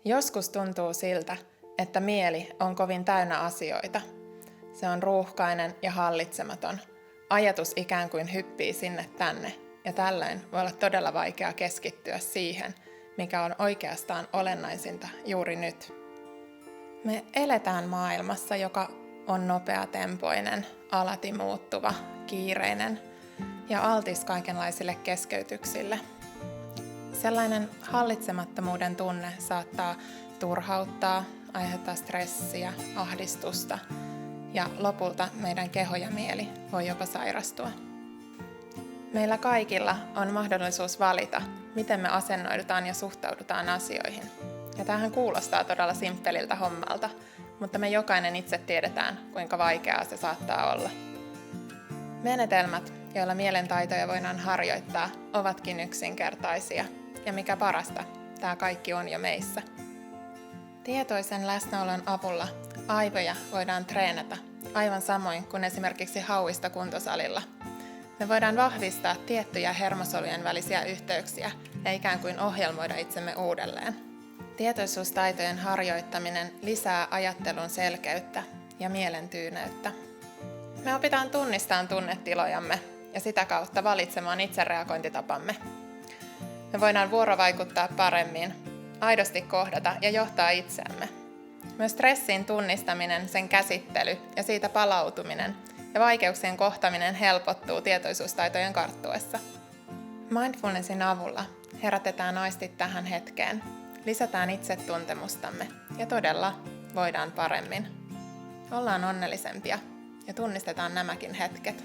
Joskus tuntuu siltä, että mieli on kovin täynnä asioita. Se on ruuhkainen ja hallitsematon. Ajatus ikään kuin hyppii sinne tänne, ja tällöin voi olla todella vaikea keskittyä siihen, mikä on oikeastaan olennaisinta juuri nyt. Me eletään maailmassa, joka on nopeatempoinen, alati muuttuva, kiireinen ja altis kaikenlaisille keskeytyksille. Sellainen hallitsemattomuuden tunne saattaa turhauttaa, aiheuttaa stressiä, ahdistusta ja lopulta meidän keho ja mieli voi jopa sairastua. Meillä kaikilla on mahdollisuus valita, miten me asennoidutaan ja suhtaudutaan asioihin. Ja tämähän kuulostaa todella simppeliltä hommalta, mutta me jokainen itse tiedetään, kuinka vaikeaa se saattaa olla. Menetelmät, joilla mielen taitoja voidaan harjoittaa, ovatkin yksinkertaisia. Ja mikä parasta, tämä kaikki on jo meissä. Tietoisen läsnäolon avulla aivoja voidaan treenata, aivan samoin kuin esimerkiksi hauista kuntosalilla. Me voidaan vahvistaa tiettyjä hermosolujen välisiä yhteyksiä ja ikään kuin ohjelmoida itsemme uudelleen. Tietoisuustaitojen harjoittaminen lisää ajattelun selkeyttä ja mielen tyyneyttä. Me opitaan tunnistamaan tunnetilojamme ja sitä kautta valitsemaan itsereagointitapamme. Me voidaan vuorovaikuttaa paremmin, aidosti kohdata ja johtaa itseämme. Myös stressin tunnistaminen, sen käsittely ja siitä palautuminen ja vaikeuksien kohtaminen helpottuu tietoisuustaitojen karttuessa. Mindfulnessin avulla herätetään aistit tähän hetkeen, lisätään itsetuntemustamme ja todella voidaan paremmin. Ollaan onnellisempia ja tunnistetaan nämäkin hetket.